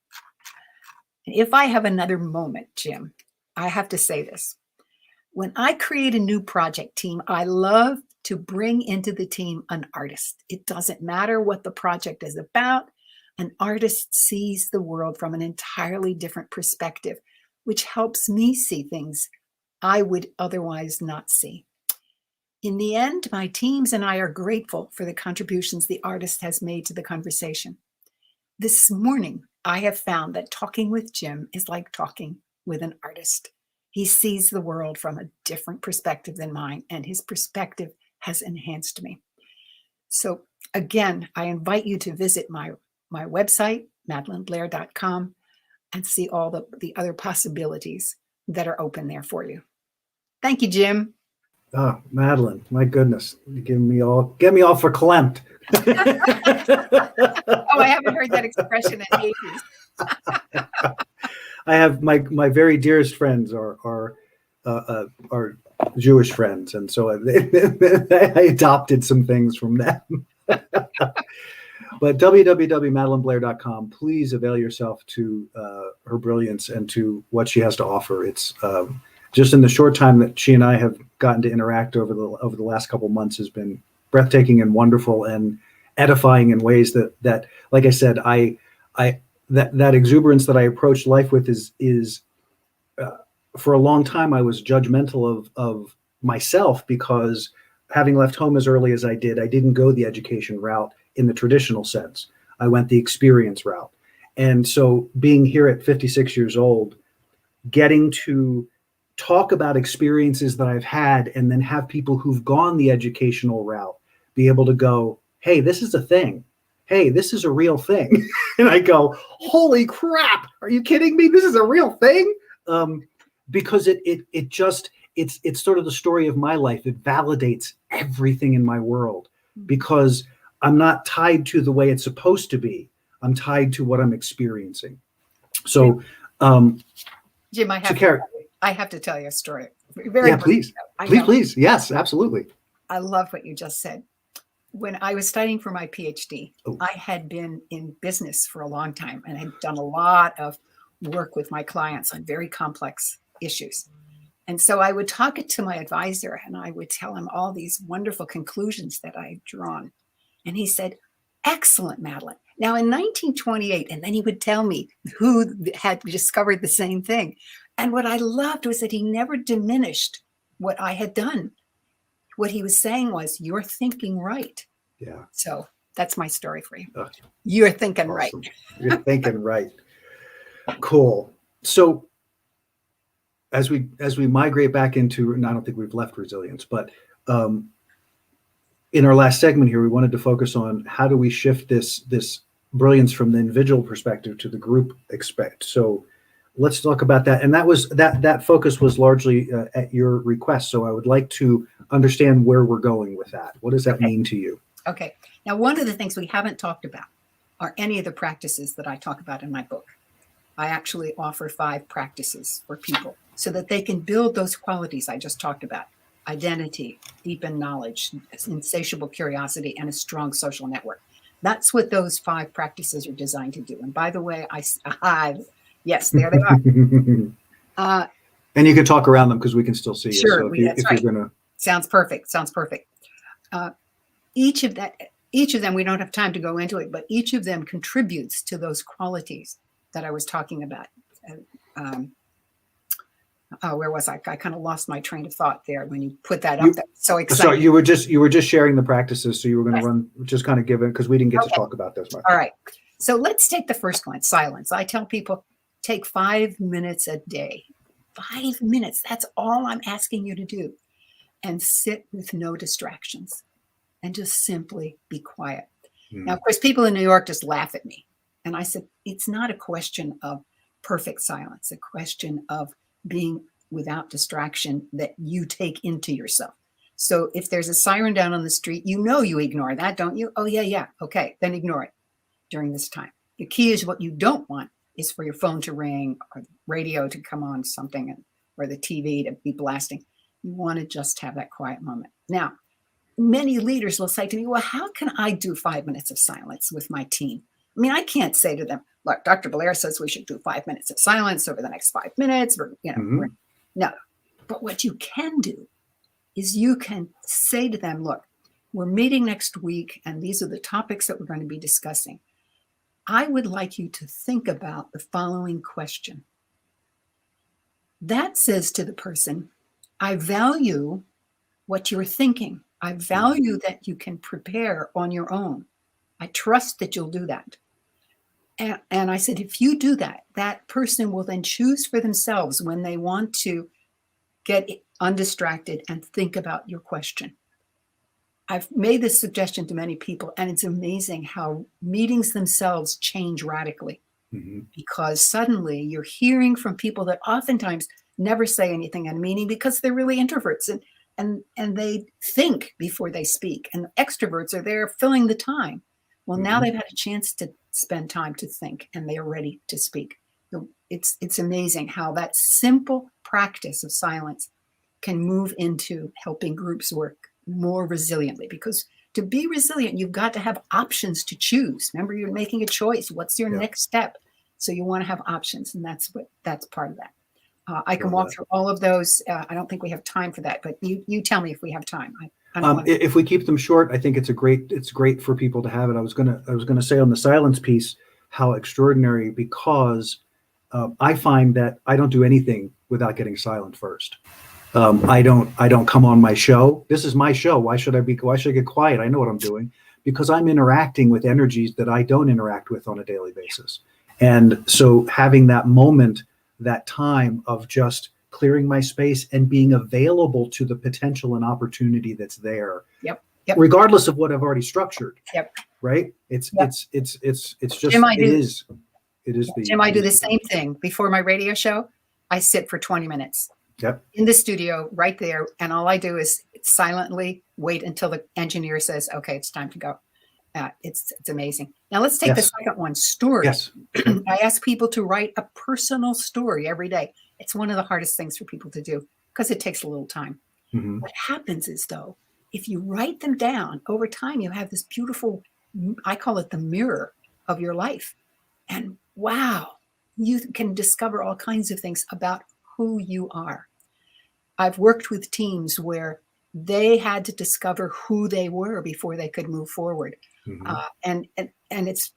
And if I have another moment, Jim, I have to say this. When I create a new project team, I love to bring into the team an artist. It doesn't matter what the project is about. An artist sees the world from an entirely different perspective, which helps me see things I would otherwise not see. In the end, my teams and I are grateful for the contributions the artist has made to the conversation. This morning, I have found that talking with Jim is like talking with an artist. He sees the world from a different perspective than mine, and his perspective has enhanced me. So again, I invite you to visit my website, madelynblair.com, and see all the other possibilities that are open there for you. Thank you, Jim. Oh, Madelyn, my goodness, you get me all verklempt. Oh, I haven't heard that expression in ages. I have my very dearest friends are Jewish friends, and so I adopted some things from them. But www.madelynblair.com, please avail yourself to her brilliance and to what she has to offer. It's just in the short time that she and I have gotten to interact over the last couple of months has been breathtaking and wonderful and edifying in ways that like I said, that exuberance that I approach life with is for a long time I was judgmental of myself because having left home as early as I did, I didn't go the education route in the traditional sense. I went the experience route. And so being here at 56 years old, getting to talk about experiences that I've had and then have people who've gone the educational route be able to go, hey, this is a thing. hey, this is a real thing. And I go, holy crap, are you kidding me? This is a real thing? Because it's sort of the story of my life. It validates everything in my world because I'm not tied to the way it's supposed to be. I'm tied to what I'm experiencing. So, Jim, I have to tell you a story. Yeah, please. Please. Yes, absolutely. I love what you just said. When I was studying for my PhD, I had been in business for a long time and had done a lot of work with my clients on very complex issues. And so I would talk it to my advisor and I would tell him all these wonderful conclusions that I had drawn. And he said, excellent, Madelyn. Now in 1928, and then he would tell me who had discovered the same thing. And what I loved was that he never diminished what I had done. What he was saying was, you're thinking right. Yeah. So that's my story for you. You're thinking awesome. right. You're thinking right. Cool. So as we migrate back into, and I don't think we've left resilience, but in our last segment here, we wanted to focus on how do we shift this brilliance from the individual perspective to the group expect. So let's talk about that. And that focus was largely at your request. So I would like to understand where we're going with that. What does that mean to you? Okay. Now, one of the things we haven't talked about are any of the practices that I talk about in my book. I actually offer 5 practices for people so that they can build those qualities I just talked about: identity, deepened knowledge, insatiable curiosity, and a strong social network. That's what those 5 practices are designed to do. And by the way, yes, there they are. And you can talk around them because we can still see you. Sure, So if you're gonna. Sounds perfect. Each of them, we don't have time to go into it, but each of them contributes to those qualities that I was talking about. Where was I? I kind of lost my train of thought there when you put that up there. So excited. Sorry, you were just sharing the practices. So you were going to just kind of give it because we didn't get to talk about this much. All right. So let's take the first one, silence. I tell people, take 5 minutes a day. 5 minutes. That's all I'm asking you to do. And sit with no distractions and just simply be quiet. Now, of course, people in New York just laugh at me. And I said, it's not a question of perfect silence, a question of being without distraction that you take into yourself. So if there's a siren down on the street, you ignore that, don't you? Oh, yeah. Okay, then ignore it during this time. The key is what you don't want is for your phone to ring or the radio to come on something or the TV to be blasting. You want to just have that quiet moment. Now, many leaders will say to me, well, how can I do 5 minutes of silence with my team? I mean, I can't say to them, look, Dr. Blair says we should do 5 minutes of silence over the next 5 minutes. No. But what you can do is you can say to them, look, we're meeting next week, and these are the topics that we're going to be discussing. I would like you to think about the following question. That says to the person, I value what you're thinking. I value that you can prepare on your own. I trust that you'll do that. And I said, if you do that, that person will then choose for themselves when they want to get undistracted and think about your question. I've made this suggestion to many people, and it's amazing how meetings themselves change radically because suddenly you're hearing from people that oftentimes never say anything at a meeting because they're really introverts and they think before they speak, and extroverts are there filling the time. Well, now they've had a chance to spend time to think and they are ready to speak. So it's amazing how that simple practice of silence can move into helping groups work more resiliently, because to be resilient, you've got to have options to choose. Remember, you're making a choice. What's your next step? So you want to have options, and that's part of that. I can walk through all of those. I don't think we have time for that, but you tell me if we have time. If we keep them short, I think it's great for people to have it. I was gonna say on the silence piece how extraordinary, because I find that I don't do anything without getting silent first. I don't come on my show. This is my show. Why should I get quiet? I know what I'm doing because I'm interacting with energies that I don't interact with on a daily basis. And so having that moment, that time of just clearing my space and being available to the potential and opportunity that's there, regardless of what I've already structured. right? It's Yeah. just Jim, I it do. is it is the Jim, I do it the is same thing. Before my radio show, I sit for 20 minutes Yep. in the studio right there. And all I do is silently wait until the engineer says, okay, it's time to go. It's amazing. Now let's take the Yes. second one, story. Yes. I ask people to write a personal story every day. It's one of the hardest things for people to do because it takes a little time. Mhm. What happens is, though, if you write them down over time, you have this beautiful, I call it the mirror of your life. And wow, you can discover all kinds of things about who you are. I've worked with teams where they had to discover who they were before they could move forward. Mhm. And it's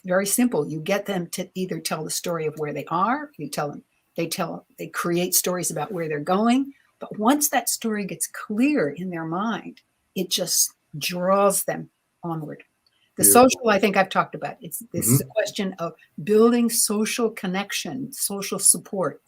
very simple. You get them to either tell the story of where they are, you tell them, they create stories about where they're going. But once that story gets clear in their mind, it just draws them onward. The Beautiful. social, I think I've talked about. This is a question of building social connection, social support.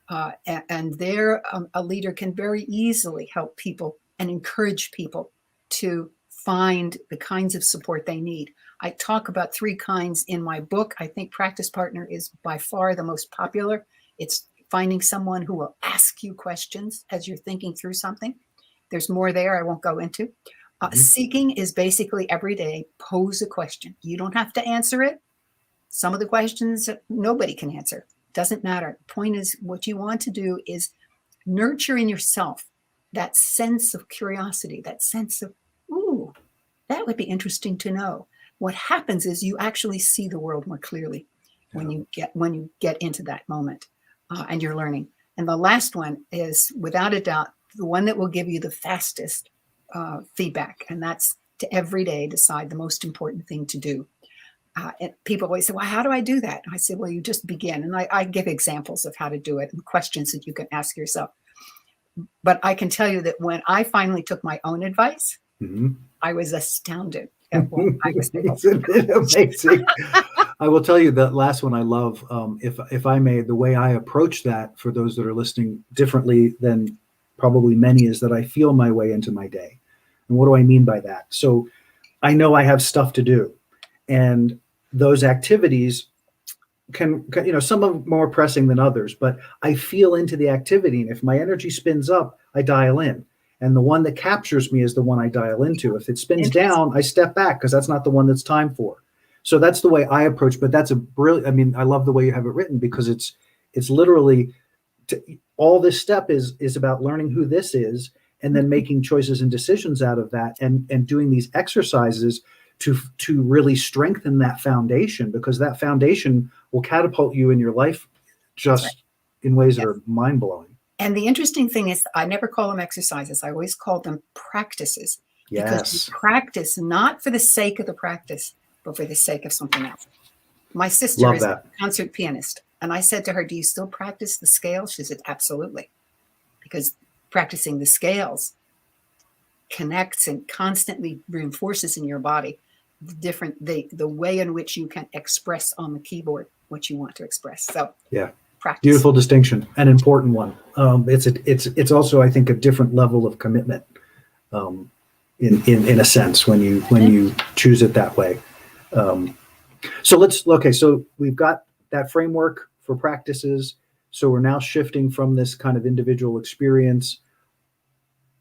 And there, a leader can very easily help people and encourage people to find the kinds of support they need. I talk about 3 kinds in my book. I think practice partner is by far the most popular. It's finding someone who will ask you questions as you're thinking through something. There's more there I won't go into. Seeking is basically every day pose a question. You don't have to answer it. Some of the questions nobody can answer. Doesn't matter. The point is, what you want to do is nurture in yourself that sense of curiosity, that sense of, ooh, that would be interesting to know. What happens is you actually see the world more clearly when you get into that moment and you're learning. And the last one is, without a doubt, the one that will give you the fastest feedback, and that's to every day decide the most important thing to do. And people always say, well, how do I do that? And I say, well, you just begin. And I give examples of how to do it and questions that you can ask yourself. But I can tell you that when I finally took my own advice, I was astounded at what I was able to do. Isn't it amazing? I will tell you that last one I love. If I may, the way I approach that for those that are listening differently than probably many is that I feel my way into my day. And what do I mean by that? So I know I have stuff to do. And those activities can, some of them more pressing than others, but I feel into the activity. And if my energy spins up, I dial in. And the one that captures me is the one I dial into. If it spins down, I step back because that's not the one that's time for. So that's the way I approach, but that's a brilliant, I mean, I love the way you have it written because it's literally all this step is about learning who this is and then making choices and decisions out of that and doing these exercises to really strengthen that foundation, because that foundation will catapult you in your life just in ways that are mind-blowing. And the interesting thing is, I never call them exercises. I always call them practices. Because you practice not for the sake of the practice, but for the sake of something else. My sister is a concert pianist. And I said to her, do you still practice the scales? She said, absolutely. Because practicing the scales connects and constantly reinforces in your body the way in which you can express on the keyboard what you want to express. So practice. Beautiful distinction, an important one. It's also, I think, a different level of commitment in a sense when you choose it that way. So we've got that framework for practices. So we're now shifting from this kind of individual experience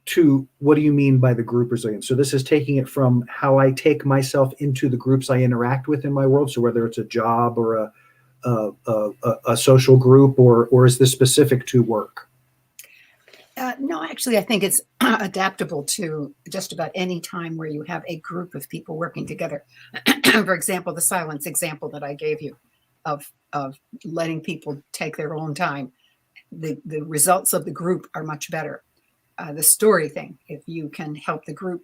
to what do you mean by the group resilience? So this is taking it from how I take myself into the groups I interact with in my world. So whether it's a job or a social group, or is this specific to work? No, actually, I think it's adaptable to just about any time where you have a group of people working together. For example, the silence example that I gave you of letting people take their own time. The results of the group are much better. The story thing, if you can help the group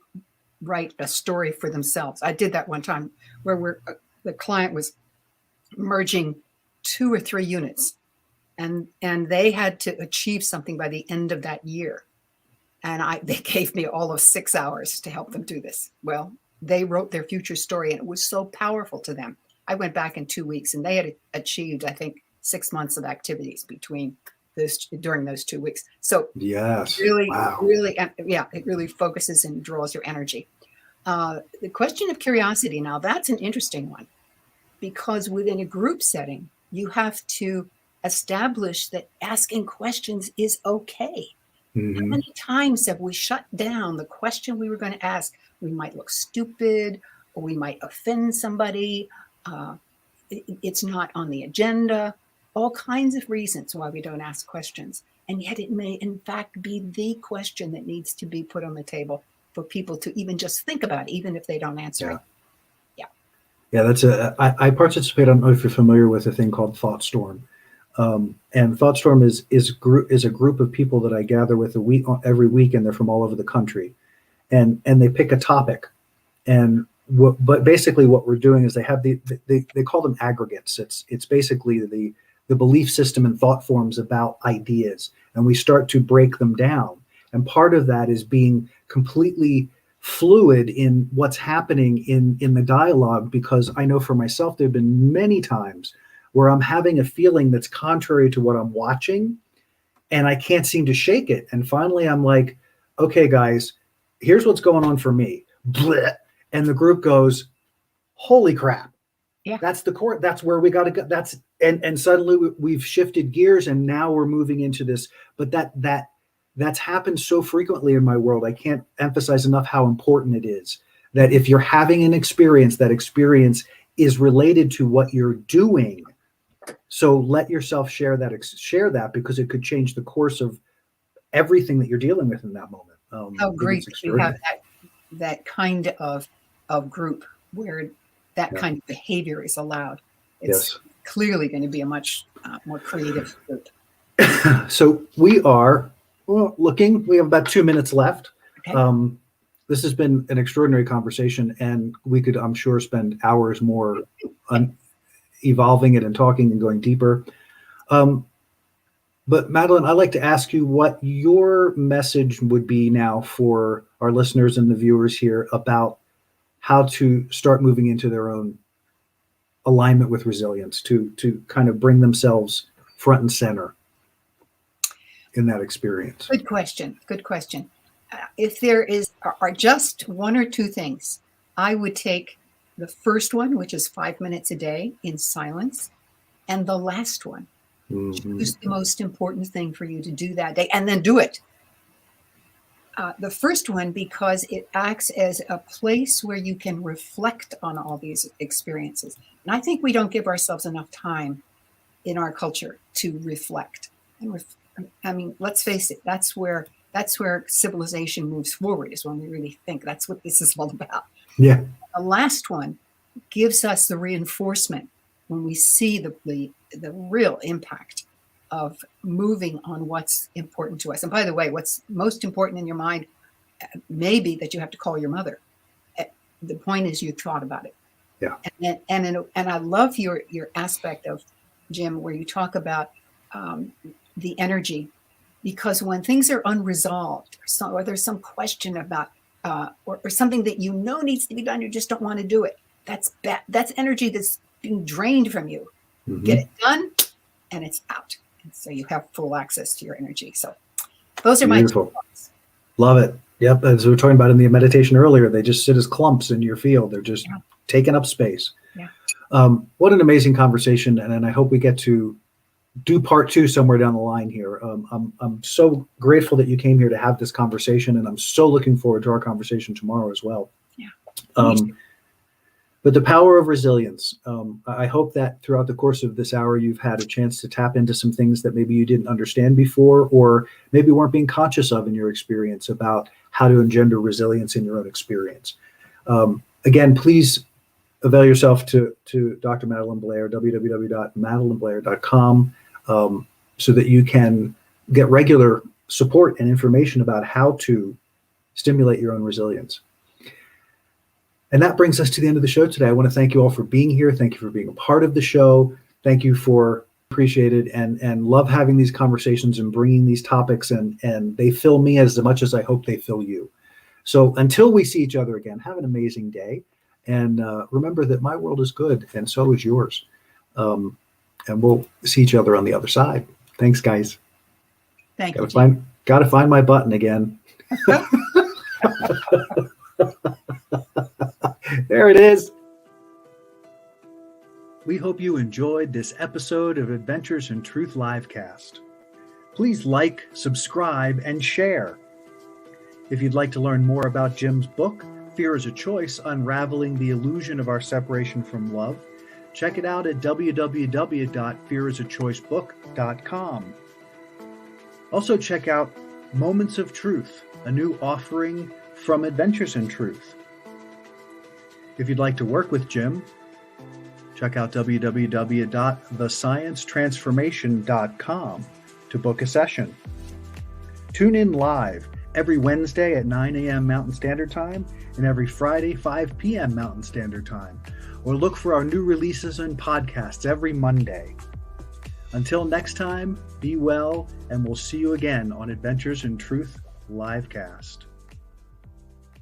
write a story for themselves. I did that one time where the client was merging 2 or 3 units, and they had to achieve something by the end of that year. And they gave me all of 6 hours to help them do this. Well, they wrote their future story, and it was so powerful to them. I went back in 2 weeks, and they had achieved, I think, 6 months of activities during those 2 weeks. So yes, really, wow. really, it really focuses and draws your energy. The question of curiosity, now that's an interesting one, because within a group setting, you have to establish that asking questions is okay. How many times have we shut down the question we were going to ask? We might look stupid, or we might offend somebody. It's not on the agenda. All kinds of reasons why we don't ask questions. And yet it may, in fact, be the question that needs to be put on the table for people to even just think about, even if they don't answer it. Yeah, I participate. I don't know if you're familiar with a thing called Thought Storm. And Thought Storm is a group of people that I gather with every week, and they're from all over the country, and they pick a topic, but basically what we're doing is they have they call them aggregates. It's basically the belief system and thought forms about ideas, and we start to break them down. And part of that is being completely fluid in what's happening in the dialogue, because I know for myself there have been many times where I'm having a feeling that's contrary to what I'm watching, and I can't seem to shake it. And finally I'm like, okay, guys, here's what's going on for me. Blech. And the group goes, holy crap. Yeah. That's the core. That's where we got to go. And suddenly we've shifted gears, and now we're moving into this. But that's happened so frequently in my world. I can't emphasize enough how important it is that if you're having an experience, that experience is related to what you're doing. So let yourself share that, because it could change the course of everything that you're dealing with in that moment. How great that you have that kind of group where that kind of behavior is allowed. It's clearly going to be a much more creative group. So we are looking. We have about 2 minutes left. Okay. This has been an extraordinary conversation, and we could, I'm sure, spend hours more evolving it and talking and going deeper. But Madelyn, I'd like to ask you what your message would be now for our listeners and the viewers here about how to start moving into their own alignment with resilience, to kind of bring themselves front and center in that experience. Good question. If there are just one or two things, I would take the first one, which is 5 minutes a day in silence, and the last one, choose the most important thing for you to do that day, and then do it. The first one, because it acts as a place where you can reflect on all these experiences. And I think we don't give ourselves enough time in our culture to reflect. I mean, let's face it, that's where civilization moves forward, is when we really think. That's what this is all about. Yeah. The last one gives us the reinforcement when we see the real impact of moving on what's important to us. And by the way, what's most important in your mind may be that you have to call your mother. The point is, you thought about it. Yeah. And I love your aspect of, Jim, where you talk about the energy, because when things are unresolved, or there's some question about or something that you know needs to be done, you just don't want to do it. That's bad. That's energy that's being drained from you. Get it done, and it's out. And so you have full access to your energy. So those are my 2 thoughts. Love it. Yep. As we were talking about in the meditation earlier, they just sit as clumps in your field. They're just taking up space. Yeah. What an amazing conversation. And I hope we get to do part 2 somewhere down the line here. I'm so grateful that you came here to have this conversation, and I'm so looking forward to our conversation tomorrow as well. Yeah. But the power of resilience. I hope that throughout the course of this hour, you've had a chance to tap into some things that maybe you didn't understand before, or maybe weren't being conscious of in your experience about how to engender resilience in your own experience. Again, please avail yourself to Dr. Madelyn Blair, www.madelynblair.com, so that you can get regular support and information about how to stimulate your own resilience. And that brings us to the end of the show today. I want to thank you all for being here. Thank you for being a part of the show. Thank you for appreciate it, and love having these conversations and bringing these topics, and they fill me as much as I hope they fill you. So until we see each other again, have an amazing day. And remember that my world is good, and so is yours. And we'll see each other on the other side. Thanks, guys. Thank you. Gotta find my button again. There it is. We hope you enjoyed this episode of Adventures in Truth Livecast. Please like, subscribe, and share. If you'd like to learn more about Jim's book, Fear is a Choice, Unraveling the Illusion of Our Separation from Love, check it out at www.fearisachoicebook.com. Also check out Moments of Truth, a new offering from Adventures in Truth. If you'd like to work with Jim, check out www.thesciencetransformation.com to book a session. Tune in live every Wednesday at 9 a.m. Mountain Standard Time and every Friday, 5 p.m. Mountain Standard Time. Or look for our new releases and podcasts every Monday. Until next time, be well, and we'll see you again on Adventures in Truth Livecast.